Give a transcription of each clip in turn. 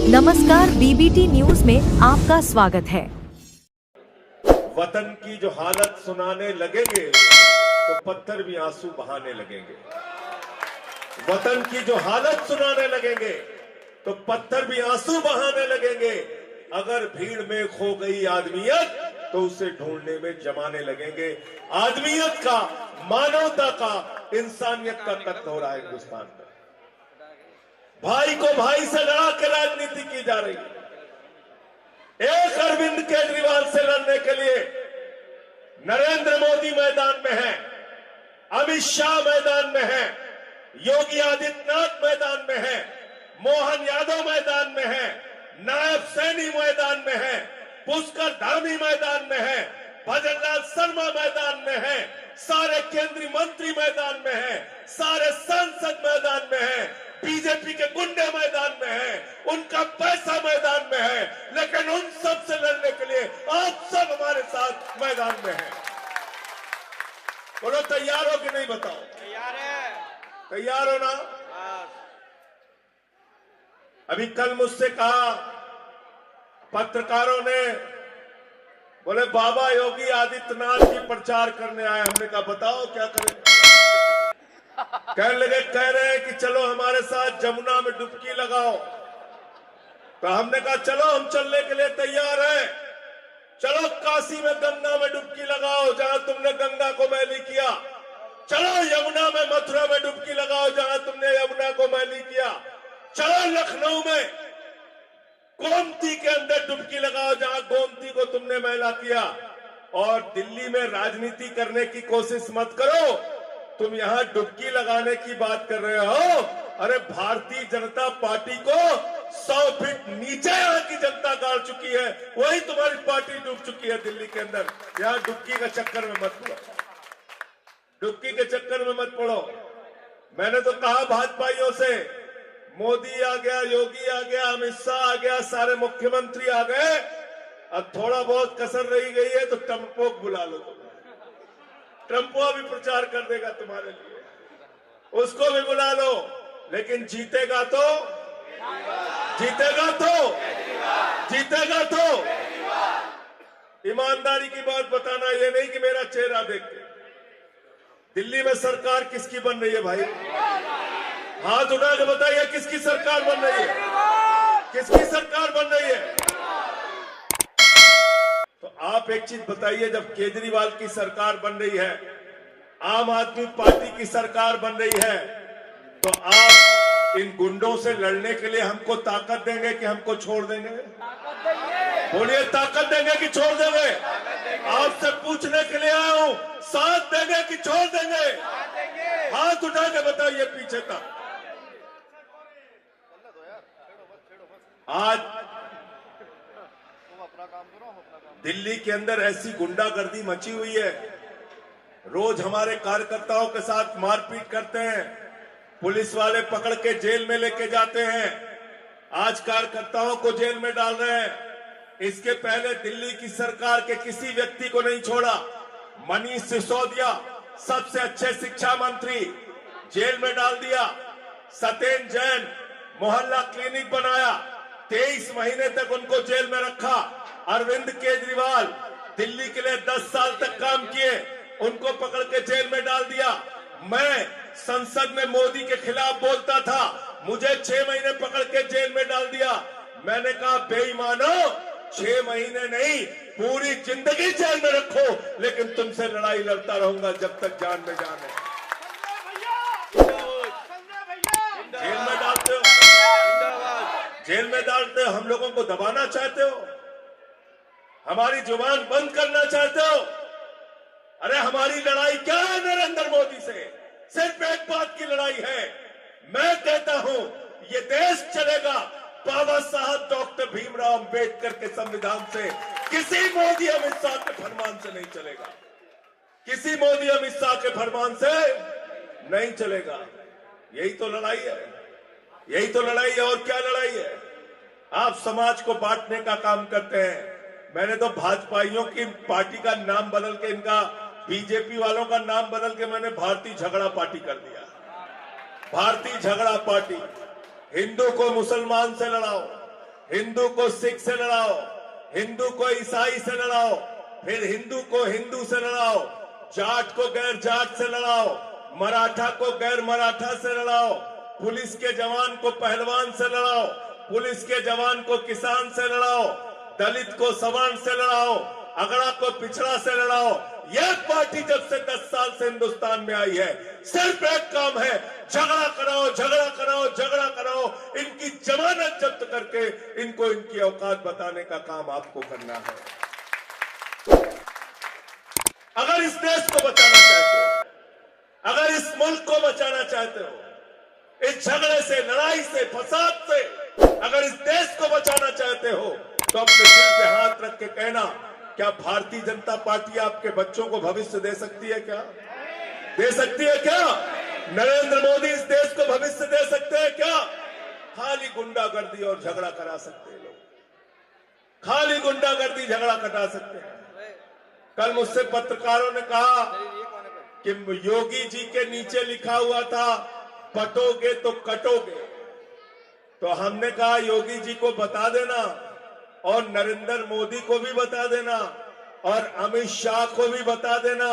नमस्कार, BBT news में आपका स्वागत है। वतन की जो हालत सुनाने लगेंगे तो पत्थर भी आंसू बहाने लगेंगे। वतन की जो हालत सुनाने लगेंगे तो पत्थर भी आंसू बहाने लगेंगे। अगर भीड़ में खो गई आदमियत तो उसे ढूंढने में जमाने लगेंगे। आदमियत का, मानवता का, इंसानियत का कत्ल हो रहा है हिंदुस्तान में। भाई को भाई से लड़ा के राजनीति की जा रही है। एक अरविंद केजरीवाल से लड़ने के लिए नरेंद्र मोदी मैदान में है, अमित शाह मैदान में है, योगी आदित्यनाथ मैदान में है, मोहन यादव मैदान में है, नायब सैनी मैदान में है, पुष्कर धामी मैदान में है, भजनलाल शर्मा मैदान में है, सारे केंद्रीय मंत्री मैदान में है, सारे सांसद मैदान में है, बीजेपी के गुंडे मैदान में है, उनका पैसा मैदान में है, लेकिन उन सब से लड़ने के लिए आप सब हमारे साथ मैदान में हैं। बोलो तैयार हो कि नहीं? बताओ। तैयार है। तैयार हो ना? अभी कल मुझसे कहा पत्रकारों ने, बोले बाबा योगी आदित्यनाथ जी प्रचार करने आए। हमने कहा बताओ क्या करें? कह रहे हैं कि चलो हमारे साथ जमुना में डुबकी लगाओ। तो हमने कहा चलो हम चलने के लिए तैयार हैं। चलो काशी में गंगा में डुबकी लगाओ जहां तुमने गंगा को मैली किया। चलो यमुना में, मथुरा में डुबकी लगाओ जहां तुमने यमुना को मैली किया। चलो लखनऊ में गोमती के अंदर डुबकी लगाओ जहां गोमती को तुमने मैला किया। और दिल्ली में राजनीति करने की कोशिश मत करो। तुम यहां डुबकी लगाने की बात कर रहे हो। अरे भारतीय जनता पार्टी को 100 फीट नीचे यहां की जनता गाड़ चुकी है। वही तुम्हारी पार्टी डूब चुकी है दिल्ली के अंदर। यहां डुबकी के चक्कर में मत पड़ो, डुबकी के चक्कर में मत पड़ो। मैंने तो कहा भाजपाइयों से, मोदी आ गया, योगी आ गया, अमित शाह आ गया, सारे मुख्यमंत्री आ गए, अब थोड़ा बहुत कसर रही गई है तो टम्पोक बुला लो। तुम ट्रम्पो भी प्रचार कर देगा तुम्हारे लिए, उसको भी बुला लो। लेकिन जीतेगा तो ईमानदारी की बात बताना। ये नहीं कि मेरा चेहरा देख के। दिल्ली में सरकार किसकी बन रही है भाई? हाथ उठा के बताइए किसकी सरकार बन रही है? किसकी सरकार बन रही है? तो आप एक चीज बताइए, जब केजरीवाल की सरकार बन रही है, आम आदमी पार्टी की सरकार बन रही है, तो आप इन गुंडों से लड़ने के लिए हमको ताकत देंगे कि हमको छोड़ देंगे? बोलिए, ताकत देंगे कि छोड़ देंगे? आपसे पूछने के लिए आया हूं, साथ देंगे कि छोड़ देंगे? हाथ उठा के बताइए पीछे तक। आज दिल्ली के अंदर ऐसी गुंडागर्दी मची हुई है, रोज हमारे कार्यकर्ताओं के साथ मारपीट करते हैं, पुलिस वाले पकड़ के जेल में लेके जाते हैं, आज कार्यकर्ताओं को जेल में डाल रहे हैं। इसके पहले दिल्ली की सरकार के किसी व्यक्ति को नहीं छोड़ा। मनीष सिसोदिया, सबसे अच्छे शिक्षा मंत्री, जेल में डाल दिया। सत्येंद्र जैन, मोहल्ला क्लिनिक बनाया, 23 महीने तक उनको जेल में रखा। अरविंद केजरीवाल दिल्ली के लिए 10 साल तक काम किए, उनको पकड़ के जेल में डाल दिया। मैं संसद में मोदी के खिलाफ बोलता था, मुझे 6 महीने पकड़ के जेल में डाल दिया। मैंने कहा बेईमानो, 6 महीने नहीं, पूरी जिंदगी जेल में रखो, लेकिन तुमसे लड़ाई लड़ता रहूंगा जब तक जान में जान है। जेल में डालते हो, जेल में डालते हो, हम लोगों को दबाना चाहते हो, हमारी जुबान बंद करना चाहते हो। अरे हमारी लड़ाई क्या है नरेंद्र मोदी से? सिर्फ एक बात की लड़ाई है। मैं कहता हूं ये देश चलेगा बाबा साहब डॉक्टर भीमराव अंबेडकर के संविधान से, किसी मोदी अमित शाह के फरमान से नहीं चलेगा। किसी मोदी अमित शाह के फरमान से नहीं चलेगा। यही तो लड़ाई है, यही तो लड़ाई है। और क्या लड़ाई है? आप समाज को बांटने का काम करते हैं। मैंने तो भाजपाइयों की पार्टी का नाम बदल के, इनका बीजेपी वालों का नाम बदल के मैंने भारतीय झगड़ा पार्टी कर दिया। भारतीय झगड़ा पार्टी। हिंदू को मुसलमान से लड़ाओ, हिंदू को सिख से लड़ाओ, हिंदू को ईसाई से लड़ाओ, फिर हिंदू को हिंदू से लड़ाओ, जाट को गैर जाट से लड़ाओ, मराठा को गैर मराठा से लड़ाओ, पुलिस के जवान को पहलवान से लड़ाओ, पुलिस के जवान को किसान से लड़ाओ, दलित को सवर्ण से लड़ाओ, अगड़ा को पिछड़ा से लड़ाओ। यह पार्टी जब से 10 साल से हिंदुस्तान में आई है, सिर्फ एक काम है, झगड़ा कराओ, झगड़ा कराओ, झगड़ा कराओ। इनकी जमानत जब्त करके इनको इनकी औकात बताने का काम आपको करना है। अगर इस देश को बचाना चाहते हो, अगर इस मुल्क को बचाना चाहते हो, इस झगड़े से, लड़ाई से, फसाद से अगर इस देश को बचाना चाहते हो, तो अपने दिल पे हाथ रख के कहना, क्या भारतीय जनता पार्टी आपके बच्चों को भविष्य दे सकती है? क्या दे सकती है? क्या नरेंद्र मोदी इस देश को भविष्य दे सकते हैं? क्या खाली गुंडागर्दी और झगड़ा करा सकते हैं लोग, खाली गुंडागर्दी झगड़ा कटा सकते हैं। कल मुझसे पत्रकारों ने कहा कि योगी जी के नीचे लिखा हुआ था, पटोगे तो कटोगे। तो हमने कहा योगी जी को बता देना और नरेंद्र मोदी को भी बता देना और अमित शाह को भी बता देना,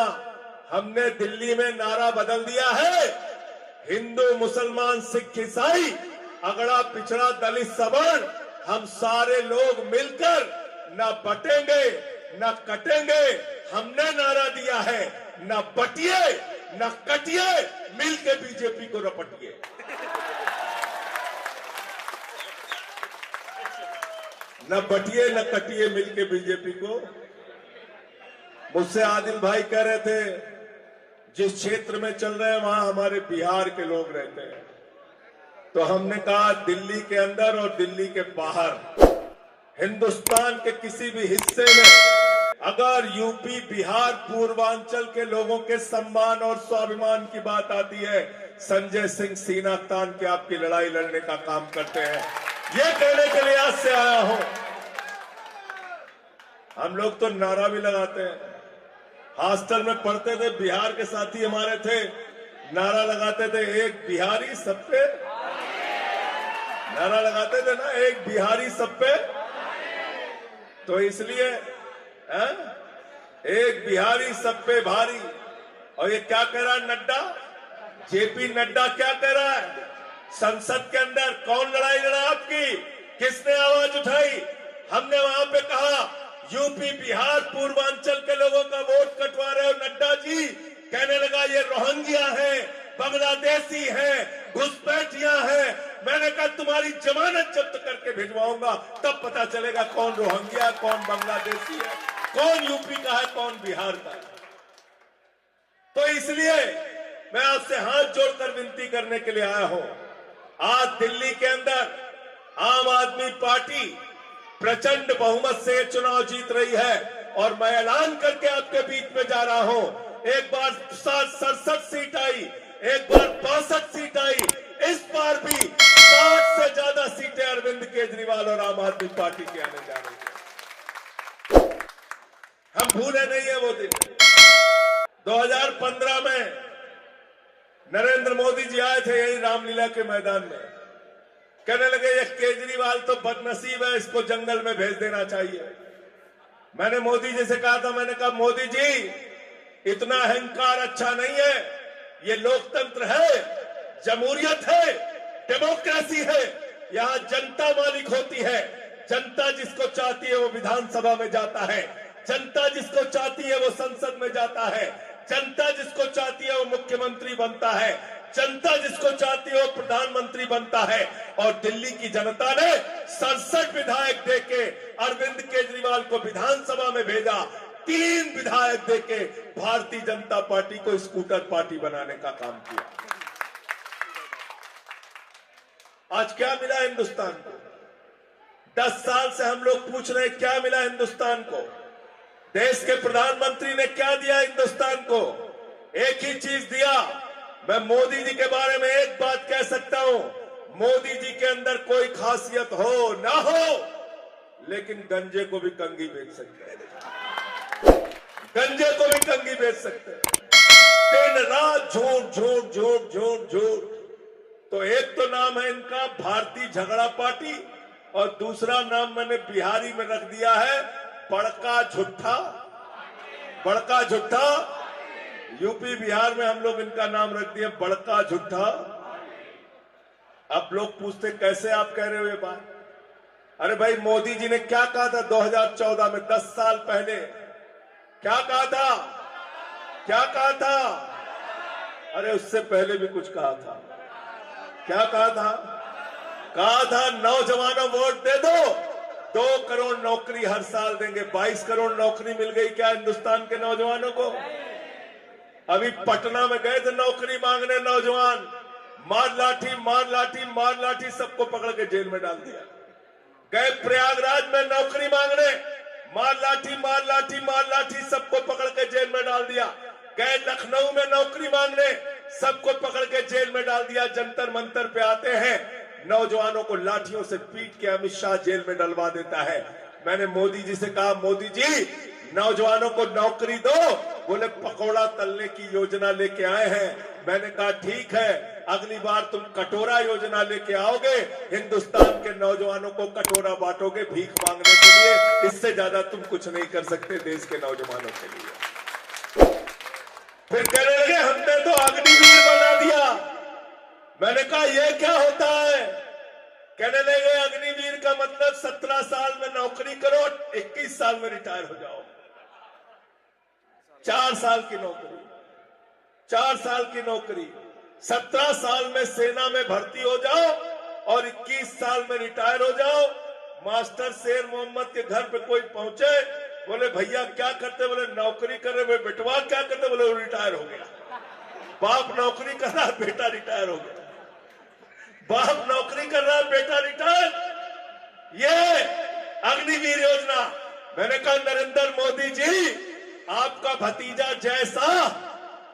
हमने दिल्ली में नारा बदल दिया है, हिंदू मुसलमान सिख ईसाई अगड़ा पिछड़ा दलित सवर्ण हम सारे लोग मिलकर न बटेंगे न कटेंगे। हमने नारा दिया है, न बटिए न कटिए, मिलके बीजेपी को रपटिए। न बटिए न कटिए, मिलके बीजेपी को। मुझसे आदिल भाई कह रहे थे, जिस क्षेत्र में चल रहे हैं वहां हमारे बिहार के लोग रहते हैं। तो हमने कहा दिल्ली के अंदर और दिल्ली के बाहर, हिंदुस्तान के किसी भी हिस्से में अगर यूपी, बिहार, पूर्वांचल के लोगों के सम्मान और स्वाभिमान की बात आती है, संजय सिंह सीना तान के आपकी लड़ाई लड़ने का काम करते हैं। ये कहने के लिए आज से आया हूं। हम लोग तो नारा भी लगाते हैं, हॉस्टल में पढ़ते थे, बिहार के साथी हमारे थे, नारा लगाते थे, एक बिहारी सब पे, नारा लगाते थे ना, एक बिहारी सब पे। तो इसलिए एक बिहारी सब पे भारी। और ये क्या कह रहा है नड्डा, जेपी नड्डा क्या कह रहा है? संसद के अंदर कौन लड़ाई लड़ा आपकी? किसने आवाज उठाई? हमने वहां पे कहा यूपी, बिहार, पूर्वांचल के लोगों का वोट कटवा रहे हो नड्डा जी। कहने लगा ये रोहिंग्या है, बांग्लादेशी है, घुसपैठिया है। मैंने कहा तुम्हारी जमानत जब्त करके भिजवाऊंगा, तब पता चलेगा कौन रोहिंग्या, कौन बांग्लादेशी है, कौन यूपी का है, कौन बिहार का है। तो इसलिए मैं आपसे हाथ जोड़कर विनती करने के लिए आया हूं। आज दिल्ली के अंदर आम आदमी पार्टी प्रचंड बहुमत से चुनाव जीत रही है और मैं ऐलान करके आपके बीच में जा रहा हूं, एक बार 67 सीट आई, एक बार 62 सीट आई, इस बार भी 60 से ज्यादा सीटें अरविंद केजरीवाल और आम आदमी पार्टी की आने जा रही है। हम भूले नहीं है वो दिन। 2015 में नरेंद्र मोदी जी आए थे यही रामलीला के मैदान में, कहने लगे ये केजरीवाल तो बदनसीब है, इसको जंगल में भेज देना चाहिए। मैंने मोदी जी से कहा था, मैंने कहा मोदी जी इतना अहंकार अच्छा नहीं है, ये लोकतंत्र है, जमहूरियत है, डेमोक्रेसी है, यहां जनता मालिक होती है। जनता जिसको चाहती है वो विधानसभा में जाता है, जनता जिसको चाहती है वो संसद में जाता है, जनता जिसको चाहती है वो मुख्यमंत्री बनता है, जनता जिसको चाहती है वो प्रधानमंत्री बनता है। और दिल्ली की जनता ने 67 विधायक देके अरविंद केजरीवाल को विधानसभा में भेजा, 3 विधायक देके भारतीय जनता पार्टी को स्कूटर पार्टी बनाने का काम किया। आज क्या मिला हिंदुस्तान को? 10 साल से हम लोग पूछ रहे हैं क्या मिला हिंदुस्तान को? देश के प्रधानमंत्री ने क्या दिया हिंदुस्तान को? एक ही चीज दिया। मैं मोदी जी के बारे में एक बात कह सकता हूं, मोदी जी के अंदर कोई खासियत हो ना हो, लेकिन गंजे को भी कंगी बेच सकते हैं, गंजे को भी कंगी बेच सकते हैं। दिन रात झूठ झूठ झूठ झूठ झूठ। तो एक तो नाम है इनका भारतीय झगड़ा पार्टी, और दूसरा नाम मैंने बिहारी में रख दिया है बड़का झुट्ठा। बड़का झुट्ठा, यूपी बिहार में हम लोग इनका नाम रख दिया बड़का झुट्ठा। अब लोग पूछते कैसे आप कह रहे हो ये बात? अरे भाई, मोदी जी ने क्या कहा था 2014 में, 10 साल पहले? क्या कहा था? क्या कहा था? अरे उससे पहले भी कुछ कहा था। क्या कहा था? कहा था नौजवानों वोट दे दो, 2 करोड़ नौकरी हर साल देंगे। 22 करोड़ नौकरी मिल गई क्या हिंदुस्तान के नौजवानों को? अभी पटना में गए थे नौकरी मांगने नौजवान, मार लाठी मार लाठी मार लाठी सबको पकड़ के जेल में डाल दिया। गए प्रयागराज में नौकरी मांगने, मार लाठी मार लाठी मार लाठी सबको पकड़ के जेल में डाल दिया। गए लखनऊ में नौकरी मांगने, सबको पकड़ के जेल में डाल दिया। जंतर मंतर पे आते हैं, नौजवानों को लाठियों से पीट के अमित शाह जेल में डलवा देता है। मैंने मोदी जी से कहा, मोदी जी नौजवानों को नौकरी दो। बोले पकौड़ा तलने की योजना लेके आए हैं। मैंने कहा ठीक है, अगली बार तुम कटोरा योजना लेके आओगे, हिंदुस्तान के नौजवानों को कटोरा बांटोगे भीख मांगने के लिए। इससे ज्यादा तुम कुछ नहीं कर सकते देश के नौजवानों के लिए। फिर कहने लगे हमने तो अग्निवीर बना दिया। मैंने कहा यह क्या होता है? कहने लगे अग्निवीर का मतलब 17 साल में नौकरी करो, 21 साल में रिटायर हो जाओ। 4 साल की नौकरी, 4 साल की नौकरी, 17 साल में सेना में भर्ती हो जाओ और 21 साल में रिटायर हो जाओ। मास्टर शेर मोहम्मद के घर पे कोई पहुंचे, बोले भैया क्या करते? बोले नौकरी कर रहे। बेटवा क्या करते? बोले वो रिटायर हो गया। बाप नौकरी कर रहा, बेटा रिटायर हो गया। बाप नौकरी कर रहा, बेटा रिटायर। ये अग्निवीर योजना। मैंने कहा नरेंद्र मोदी जी, आपका भतीजा जैसा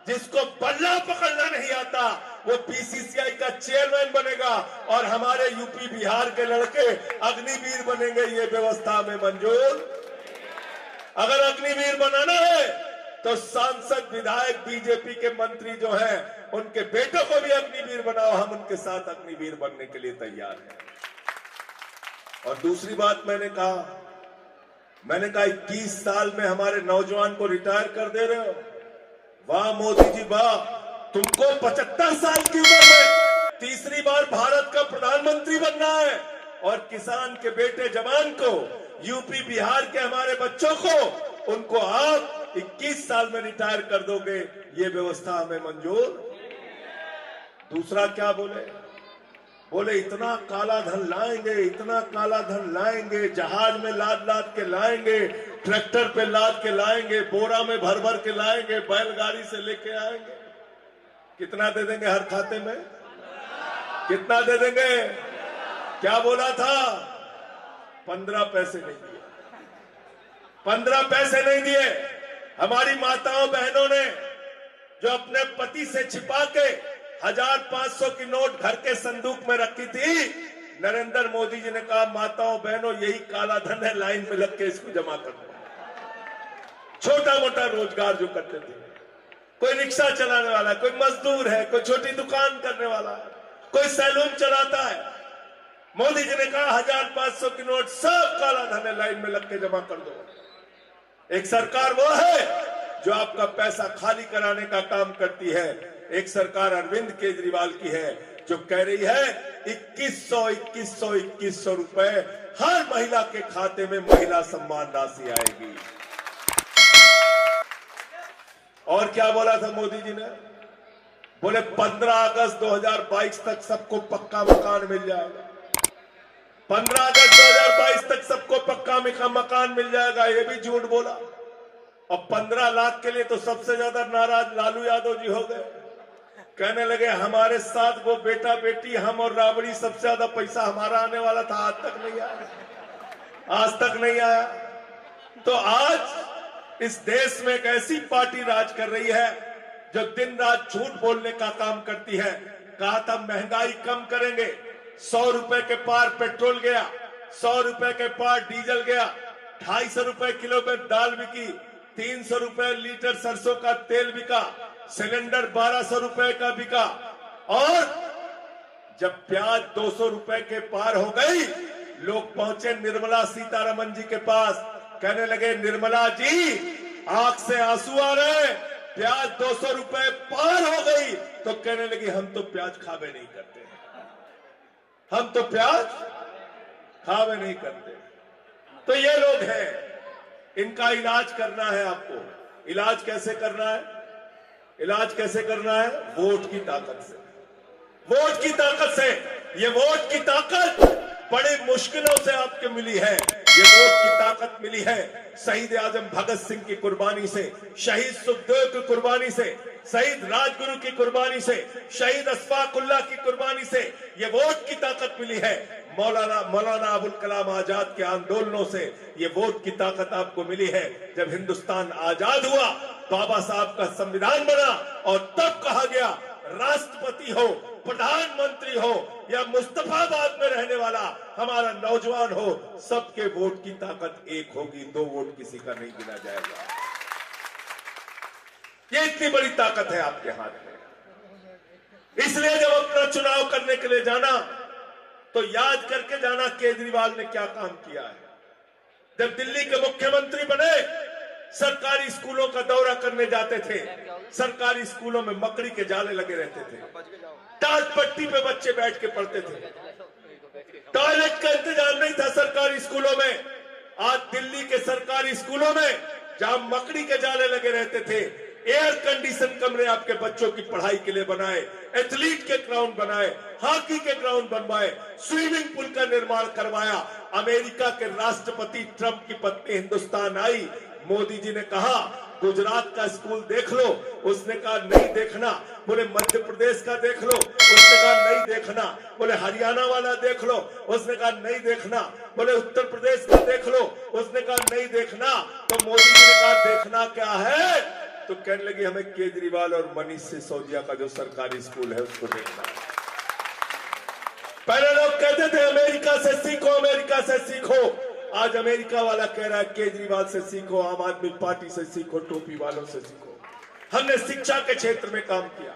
जिसको बल्ला पकड़ना नहीं आता, वो बीसीसीआई का चेयरमैन बनेगा और हमारे यूपी बिहार के लड़के अग्निवीर बनेंगे। ये व्यवस्था में मंजूर। अगर अग्निवीर बनाना है तो सांसद विधायक बीजेपी के मंत्री जो हैं, उनके बेटों को भी अग्निवीर बनाओ। हम उनके साथ अग्निवीर बनने के लिए तैयार हैं। और दूसरी बात मैंने कहा 21 साल में हमारे नौजवान को रिटायर कर दे रहे हो। वाह मोदी जी वाह, तुमको 75 साल की उम्र में तीसरी बार भारत का प्रधानमंत्री बनना है और किसान के बेटे जवान को, यूपी बिहार के हमारे बच्चों को, उनको आप 21 साल में रिटायर कर दोगे। ये व्यवस्था हमें मंजूर। दूसरा क्या बोले इतना काला धन लाएंगे, इतना काला धन लाएंगे, जहाज में लाद लाद के लाएंगे, ट्रैक्टर पे लाद के लाएंगे, बोरा में भर भर के लाएंगे, बैलगाड़ी से लेके आएंगे। कितना दे देंगे हर खाते में? कितना दे देंगे? क्या बोला था? 15 पैसे नहीं दिए। 15 पैसे नहीं दिए। हमारी माताओं बहनों ने जो अपने पति से छिपा के 1500 की नोट घर के संदूक में रखी थी, नरेंद्र मोदी जी ने कहा माताओं बहनों यही काला धन है, लाइन में लग के इसको जमा कर दो। छोटा मोटा रोजगार जो करते थे, कोई रिक्शा चलाने वाला है, कोई मजदूर है, कोई छोटी दुकान करने वाला है, कोई सैलून चलाता है, मोदी जी ने कहा 1500 की नोट सब काला धन है, लाइन में लग के जमा कर दो। एक सरकार वो है जो आपका पैसा खाली कराने का काम करती है। एक सरकार अरविंद केजरीवाल की है जो कह रही है 2100 रुपए हर महिला के खाते में महिला सम्मान राशि आएगी। और क्या बोला था मोदी जी ने? बोले 15 अगस्त 2022 तक सबको पक्का मकान मिल जाएगा। 15 अगस्त 2022 तक सबको पक्का मकान मिल जाएगा। ये भी झूठ बोला। और 15 लाख के लिए तो सबसे ज्यादा नाराज लालू यादव जी हो गए। कहने लगे हमारे साथ वो बेटा बेटी हम और राबड़ी सबसे ज्यादा पैसा हमारा आने वाला था, आज तक नहीं आया, आज तक नहीं आया। तो आज इस देश में एक ऐसी पार्टी राज कर रही है जो दिन रात झूठ बोलने का काम करती है। कहा था महंगाई कम करेंगे, 100 रुपए के पार पेट्रोल गया, 100 रुपए के पार डीजल गया, 250 रुपए किलो में दाल बिकी, 300 रुपए लीटर सरसों का तेल बिका, सिलेंडर 1200 रुपए का बिका। और जब प्याज 200 रुपए के पार हो गई, लोग पहुंचे निर्मला सीतारमन जी के पास, कहने लगे निर्मला जी आंख से आंसू आ रहे हैं, प्याज 200 रुपए पार हो गई। तो कहने लगी हम तो प्याज खावे नहीं करते, हम तो प्याज खावे नहीं करते। तो ये लोग हैं, इनका इलाज करना है आपको। इलाज कैसे करना है? इलाज कैसे करना है? वोट की ताकत से, वोट की ताकत से। ये वोट की ताकत बड़ी मुश्किलों से आपको मिली है। ये वोट की ताकत मिली है शहीद आजम भगत सिंह की कुर्बानी से, शहीद सुखदेव की कुर्बानी से, शहीद राजगुरु की कुर्बानी से, शहीद अशफाकुल्लाह की कुर्बानी से। ये वोट की ताकत मिली है मौलाना अबुल कलाम आजाद के आंदोलनों से। ये वोट की ताकत आपको मिली है जब हिंदुस्तान आजाद हुआ, बाबा साहब का संविधान बना और तब कहा गया राष्ट्रपति हो, प्रधानमंत्री हो या मुस्तफाबाद में रहने वाला हमारा नौजवान हो, सबके वोट की ताकत एक होगी, 2 वोट किसी का नहीं गिना जाएगा। ये इतनी बड़ी ताकत है आपके हाथ में। इसलिए जब अपना चुनाव करने के लिए जाना तो याद करके जाना केजरीवाल ने क्या काम किया है। जब दिल्ली के मुख्यमंत्री बने, सरकारी स्कूलों का दौरा करने जाते थे, सरकारी स्कूलों में मकड़ी के जाले लगे रहते थे, टाट पट्टी पे बच्चे बैठ के पढ़ते थे, टॉयलेट का इंतजाम नहीं था सरकारी स्कूलों में। आज दिल्ली के सरकारी स्कूलों में जहां मकड़ी के जाले लगे रहते थे, एयर कंडीशन कमरे आपके बच्चों की पढ़ाई के लिए बनाए, एथलीट के ग्राउंड बनाए, हॉकी के ग्राउंड बनवाए, स्विमिंग पूल का निर्माण करवाया। अमेरिका के राष्ट्रपति ट्रंप की पत्नी हिंदुस्तान आई, मोदी जी ने कहा गुजरात का स्कूल देख लो, उसने कहा नहीं देखना। बोले मध्य प्रदेश का देख लो, उसने कहा नहीं देखना। बोले हरियाणा वाला देख लो, उसने कहा नहीं देखना। बोले उत्तर प्रदेश का देख लो, उसने कहा नहीं देखना। तो मोदी जी ने कहा देखना क्या है? तो कहने लगी हमें केजरीवाल और मनीष सिसोदिया का जो सरकारी स्कूल है उसको देखना है। पहले लोग कहते थे अमेरिका से सीखो, अमेरिका से सीखो। आज अमेरिका वाला कह रहा है केजरीवाल से सीखो, आम आदमी पार्टी से सीखो, टोपी वालों से सीखो। हमने शिक्षा के क्षेत्र में काम किया,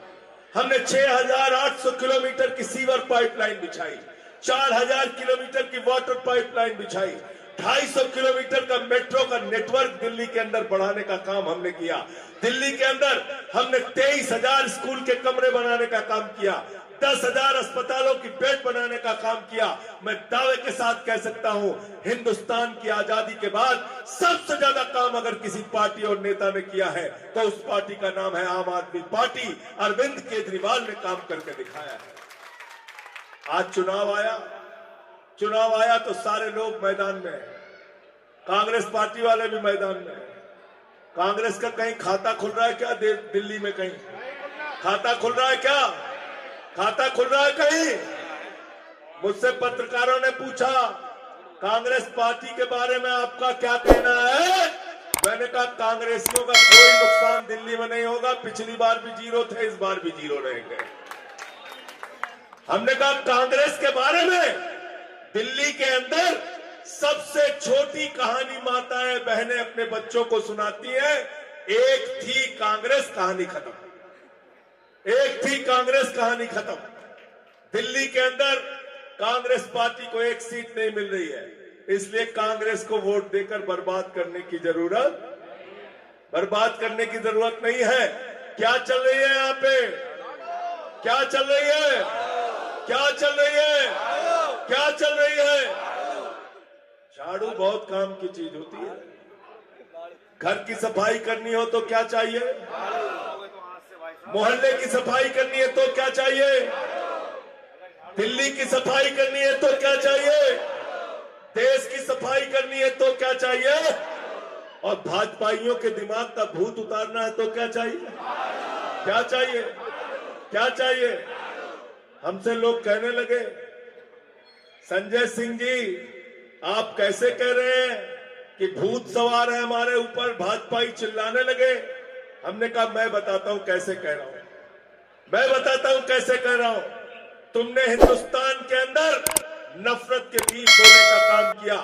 हमने 6800 किलोमीटर की सीवर पाइपलाइन बिछाई, 4000 किलोमीटर की वाटर पाइपलाइन बिछाई, 250 किलोमीटर का मेट्रो का नेटवर्क दिल्ली के अंदर बढ़ाने का काम हमने किया। दिल्ली के अंदर हमने 23,000 स्कूल के कमरे बनाने का काम किया, 10,000 अस्पतालों की बेड बनाने का काम किया। मैं दावे के साथ कह सकता हूं, हिंदुस्तान की आजादी के बाद सबसे ज्यादा काम अगर किसी पार्टी और नेता ने किया है तो उस पार्टी का नाम है आम आदमी पार्टी। अरविंद केजरीवाल ने काम करके दिखाया है। आज चुनाव आया तो सारे लोग मैदान में हैं, कांग्रेस पार्टी वाले भी मैदान में हैं। कांग्रेस का कहीं खाता खुल रहा है क्या? दिल्ली में कहीं खाता खुल रहा है क्या? खाता खुल रहा है कहीं? मुझसे पत्रकारों ने पूछा कांग्रेस पार्टी के बारे में आपका क्या कहना है? मैंने कहा कांग्रेसियों का कोई नुकसान दिल्ली में नहीं होगा, पिछली बार भी 0 थे, इस बार भी 0 रहेंगे। हमने कहा कांग्रेस के बारे में दिल्ली के अंदर सबसे छोटी कहानी माताएं बहनें अपने बच्चों को सुनाती है, एक थी कांग्रेस, कहानी खत्म। एक थी कांग्रेस, कहानी खत्म। दिल्ली के अंदर कांग्रेस पार्टी को एक सीट नहीं मिल रही है, इसलिए कांग्रेस को वोट देकर बर्बाद करने की जरूरत नहीं है। क्या चल रही है यहाँ पे? क्या चल रही है? क्या चल रही है? क्या चल रही है? झाड़ू बहुत काम की चीज होती है। घर की सफाई करनी हो तो क्या चाहिए? मोहल्ले की सफाई करनी है तो क्या चाहिए? दिल्ली की सफाई करनी है तो क्या चाहिए? देश की सफाई करनी है तो क्या चाहिए? और भाजपाइयों के दिमाग का भूत उतारना है तो क्या चाहिए? क्या चाहिए? क्या चाहिए? हमसे लोग कहने लगे संजय सिंह जी आप कैसे कह रहे हैं कि भूत सवार है हमारे ऊपर, भाजपाई चिल्लाने लगे। हमने कहा मैं बताता हूं कैसे कह रहा हूं, मैं बताता हूं कैसे कह रहा हूं। तुमने हिंदुस्तान के अंदर नफरत के बीज बोने का काम किया,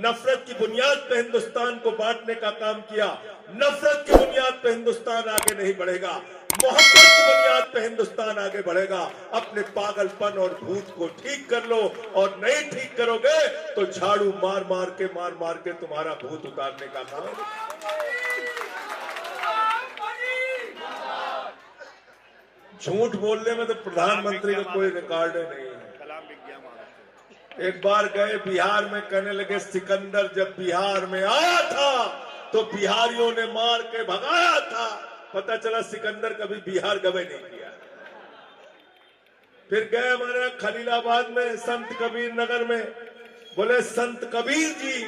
नफरत की बुनियाद पे हिंदुस्तान को बांटने का काम किया। नफरत की बुनियाद पे हिंदुस्तान आगे नहीं बढ़ेगा। मोहब्बत की बुनियाद पे हिंदुस्तान आगे बढ़ेगा। अपने पागलपन और भूत को ठीक कर लो, और नहीं ठीक करोगे तो झाड़ू मार मार के तुम्हारा भूत उतारने का काम। झूठ बोलने में तो प्रधानमंत्री का कोई रिकॉर्ड नहीं है। एक बार गए बिहार में, कहने लगे सिकंदर जब बिहार में आया था तो बिहारियों ने मार के भगाया था। पता चला सिकंदर कभी बिहार गए नहीं किया। फिर गए हमारे खलीलाबाद में, संत कबीर नगर में, बोले संत कबीर जी,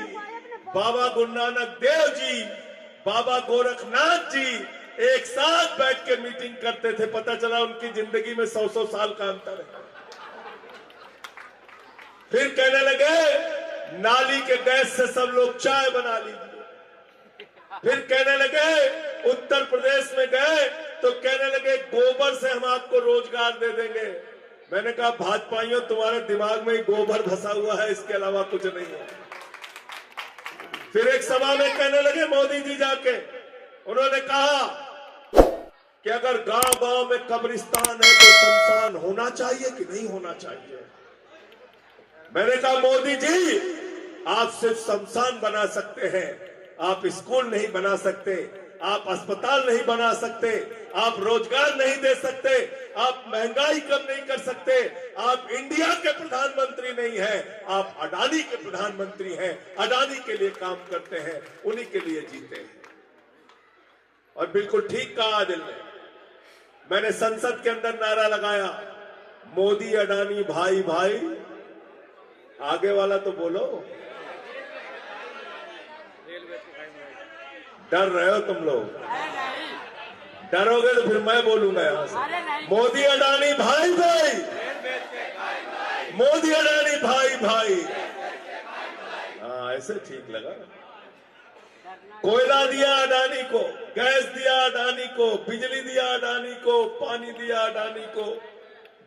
बाबा गुरु नानक देव जी, बाबा गोरखनाथ जी एक साथ बैठ के मीटिंग करते थे। पता चला उनकी जिंदगी में 100 साल का अंतर है। फिर कहने लगे नाली के गैस से सब लोग चाय बना लीजिए। फिर कहने लगे उत्तर प्रदेश में गए तो कहने लगे गोबर से हम आपको रोजगार दे देंगे। मैंने कहा भाजपाइयों, तुम्हारे दिमाग में ही गोबर धसा हुआ है, इसके अलावा कुछ नहीं है। फिर एक सभा में कहने लगे मोदी जी जाके, उन्होंने कहा कि अगर गांव गांव में कब्रिस्तान है तो शमशान होना चाहिए कि नहीं होना चाहिए। मैंने कहा मोदी जी, आप सिर्फ शमशान बना सकते हैं, आप स्कूल नहीं बना सकते, आप अस्पताल नहीं बना सकते, आप रोजगार नहीं दे सकते, आप महंगाई कम नहीं कर सकते, आप इंडिया के प्रधानमंत्री नहीं हैं, आप अडानी के प्रधानमंत्री हैं, अडानी के लिए काम करते हैं, उन्हीं के लिए जीते हैं। और बिल्कुल ठीक कहा दिल ने। मैंने संसद के अंदर नारा लगाया, मोदी अडानी भाई भाई। आगे वाला तो बोलो, डर रहे हो तुम लोग? डरोगे तो फिर मैं बोलूंगा यहां से, मोदी अडानी भाई भाई, मोदी अडानी भाई भाई। हाँ, ऐसे ठीक लगा। कोयला दिया अडानी को, गैस दिया अडानी को, बिजली दिया अडानी को, पानी दिया अडानी को,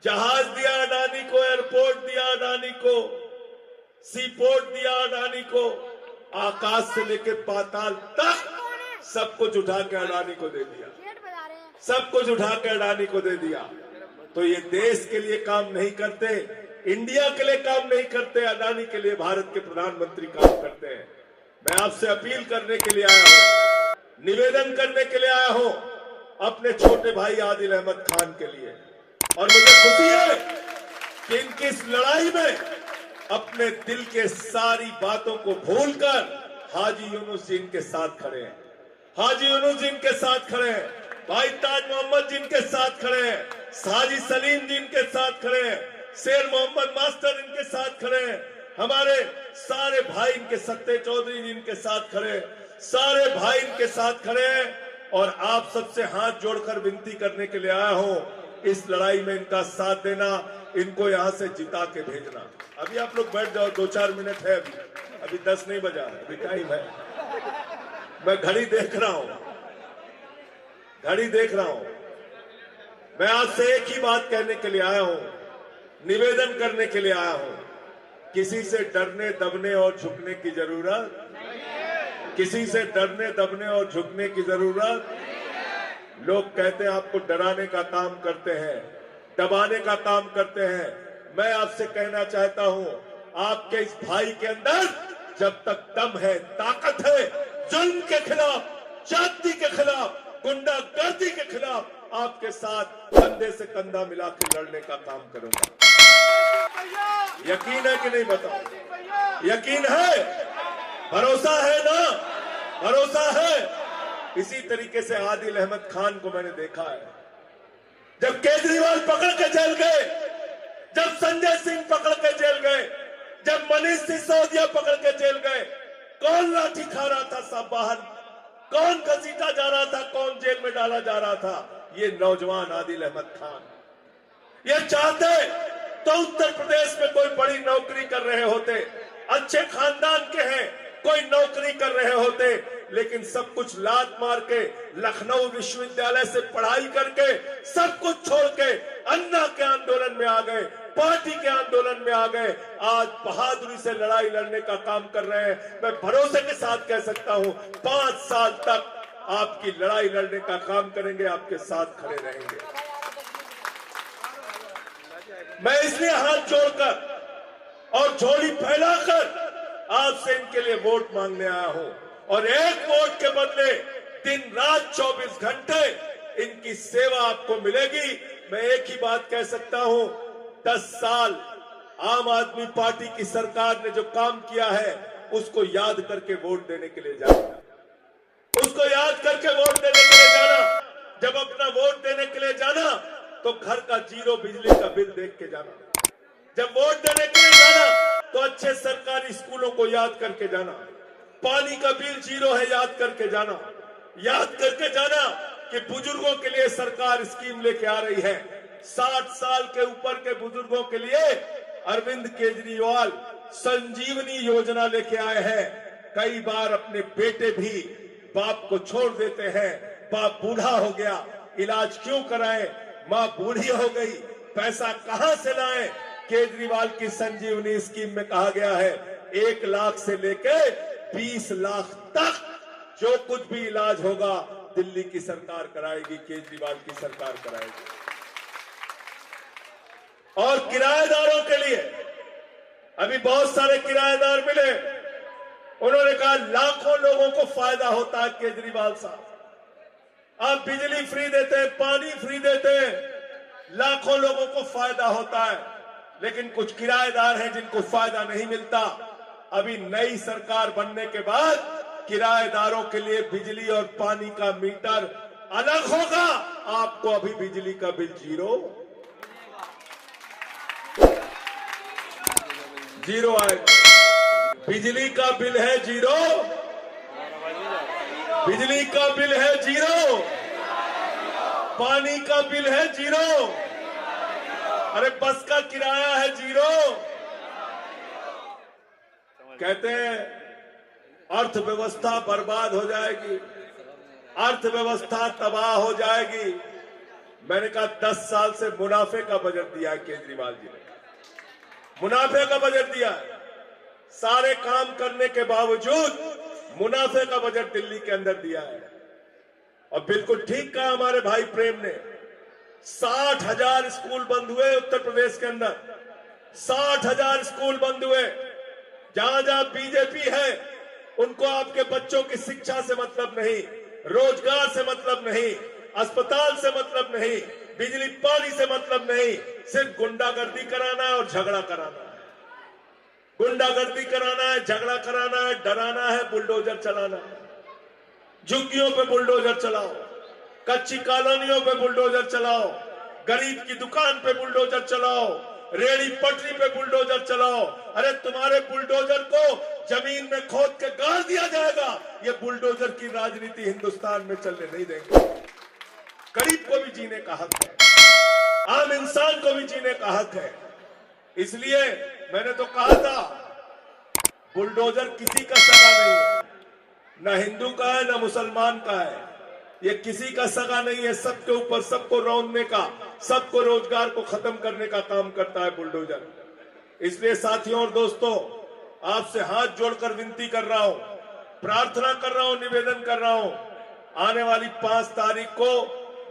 जहाज दिया अडानी को, एयरपोर्ट दिया अडानी को, सी पोर्ट दिया अडानी को, आकाश से लेकर पाताल तक सब कुछ उठा के अडानी को दे दिया, सब कुछ उठा के अडानी को दे दिया। तो ये देश के लिए काम नहीं करते, इंडिया के लिए काम नहीं करते, अडानी के लिए भारत के प्रधानमंत्री काम करते हैं। मैं आपसे अपील करने के लिए आया हूं, निवेदन करने के लिए आया हूं अपने छोटे भाई आदिल अहमद खान के लिए। और मुझे खुशी है कि इनकी इस लड़ाई में अपने दिल के सारी बातों को भूलकर हाजी यूनुस जी इनके साथ खड़े हैं, हाजी यूनुस जी इनके साथ खड़े हैं, भाई ताज मोहम्मद जी इनके साथ खड़े हैं, हाजी सलीम जी इनके साथ खड़े हैं, शेर मोहम्मद मास्टर इनके साथ खड़े हैं, हमारे सारे भाई इनके सत्ते चौधरी जी इनके साथ खड़े हैं, सारे भाई इनके साथ खड़े हैं। और आप सबसे हाथ जोड़कर विनती करने के लिए आया हूं, इस लड़ाई में इनका साथ देना, इनको यहां से जिता के भेजना। अभी आप लोग बैठ जाओ, 2-4 मिनट है, अभी 10 नहीं बजा है, अभी टाइम है। मैं घड़ी देख रहा हूं, घड़ी देख रहा हूं। मैं आपसे एक ही बात कहने के लिए आया हूं, निवेदन करने के लिए आया हूं, किसी से डरने दबने और झुकने की जरूरत, किसी से डरने दबने और झुकने की जरूरत। लोग कहते हैं आपको डराने का काम करते हैं, दबाने का काम करते हैं। मैं आपसे कहना चाहता हूं, आपके इस भाई के अंदर जब तक दम है, ताकत है, जुल्म के खिलाफ, जाति के खिलाफ, गुंडागर्दी के खिलाफ आपके साथ कंधे से कंधा मिला के लड़ने का काम करूंगा। यकीन है कि नहीं बताओ? यकीन है? भरोसा है ना? भरोसा है? इसी तरीके से आदिल अहमद खान को मैंने देखा है, जब केजरीवाल पकड़ के जेल गए, जब संजय सिंह पकड़ के जेल गए, जब मनीष सिसोदिया पकड़ के जेल गए, कौन लाठी खा रहा था सब बाहर, कौन घसीटा जा रहा था, कौन जेल में डाला जा रहा था? ये नौजवान आदिल अहमद खान। ये चाहते तो उत्तर प्रदेश में कोई बड़ी नौकरी कर रहे होते, अच्छे खानदान के हैं, कोई नौकरी कर रहे होते, लेकिन सब कुछ लात मार के लखनऊ विश्वविद्यालय से पढ़ाई करके सब कुछ छोड़ के अन्ना के आंदोलन में आ गए, पार्टी के आंदोलन में आ गए, आज बहादुरी से लड़ाई लड़ने का काम कर रहे हैं। मैं भरोसे के साथ कह सकता हूं, 5 साल तक आपकी लड़ाई लड़ने का काम करेंगे, आपके साथ खड़े रहेंगे। मैं इसलिए हाथ जोड़कर और झोली फैलाकर आपसे इनके लिए वोट मांगने आया हूं, और एक वोट के बदले दिन रात 24 घंटे इनकी सेवा आपको मिलेगी। मैं एक ही बात कह सकता हूं, 10 साल आम आदमी पार्टी की सरकार ने जो काम किया है उसको याद करके वोट देने के लिए जाना, उसको याद करके वोट देने के लिए जाना। जब अपना वोट देने के लिए जाना तो घर का 0 बिजली का बिल देख के जाना। जब वोट देने के लिए जाना तो अच्छे सरकारी स्कूलों को याद करके जाना। पानी का बिल 0 है, याद करके जाना। याद करके जाना कि बुजुर्गों के लिए सरकार स्कीम लेके आ रही है। 60 साल के ऊपर के बुजुर्गों के लिए अरविंद केजरीवाल संजीवनी योजना लेके आए हैं। कई बार अपने बेटे भी बाप को छोड़ देते हैं, बाप बूढ़ा हो गया, इलाज क्यों कराएं, मां बूढ़ी हो गई, पैसा कहां से लाएं। केजरीवाल की संजीवनी स्कीम में कहा गया है 1 लाख से लेके 20 लाख तक जो कुछ भी इलाज होगा दिल्ली की सरकार कराएगी, केजरीवाल की सरकार कराएगी। और किराएदारों के लिए अभी बहुत सारे किराएदार मिले, उन्होंने कहा लाखों लोगों को फायदा होता है केजरीवाल साहब, आप बिजली फ्री देते हैं, पानी फ्री देते हैं, लाखों लोगों को फायदा होता है। लेकिन कुछ किराएदार हैं जिनको फायदा नहीं मिलता। अभी नई सरकार बनने के बाद किराएदारों के लिए बिजली और पानी का मीटर अलग होगा। आपको अभी बिजली का बिल 0 आएगा। बिजली का बिल है 0, बिजली का बिल है 0, पानी का बिल है 0, अरे बस का किराया है 0। कहते हैं अर्थव्यवस्था बर्बाद हो जाएगी, अर्थव्यवस्था तबाह हो जाएगी। मैंने कहा 10 साल से मुनाफे का बजट दिया है केजरीवाल जी ने, मुनाफे का बजट दिया है। सारे काम करने के बावजूद मुनाफे का बजट दिल्ली के अंदर दिया है। और बिल्कुल ठीक कहा हमारे भाई प्रेम ने, 60,000 स्कूल बंद हुए उत्तर प्रदेश के अंदर, 60,000 स्कूल बंद हुए। जहां जहां बीजेपी है उनको आपके बच्चों की शिक्षा से मतलब नहीं, रोजगार से मतलब नहीं, अस्पताल से मतलब नहीं, बिजली पानी से मतलब नहीं, सिर्फ गुंडागर्दी कराना है और झगड़ा कराना है। गुंडागर्दी कराना है, झगड़ा कराना है, डराना है, बुलडोजर चलाना है। झुग्गियों पे बुलडोजर चलाओ, कच्ची कॉलोनियों पे बुलडोजर चलाओ, गरीब की दुकान पे बुलडोजर चलाओ, रेड़ी पटरी पे बुलडोजर चलाओ। अरे तुम्हारे बुलडोजर को जमीन में खोद के गाड़ दिया जाएगा। ये बुलडोजर की राजनीति हिंदुस्तान में चलने नहीं देंगे। गरीब को भी जीने का हक है, आम इंसान को भी जीने का हक है। इसलिए मैंने तो कहा था बुलडोजर किसी का सगा नहीं है, न हिंदू का है न मुसलमान का है, ये किसी का सगा नहीं है। सबके ऊपर सबको रौंदने का, सबको रोजगार को खत्म करने का काम करता है बुलडोजर। इसलिए साथियों और दोस्तों, आपसे हाथ जोड़कर विनती कर रहा हूं, प्रार्थना कर रहा हूं, निवेदन कर रहा हूं, आने वाली 5 तारीख को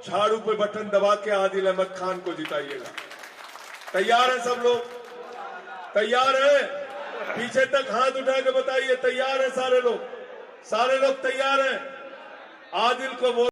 झाड़ू पे बटन दबा के आदिल अहमद खान को जिताइएगा। तैयार है सब लोग? तैयार है? पीछे तक हाथ उठा के बताइए तैयार है सारे लोग? सारे लोग तैयार हैं? आदिल को वोट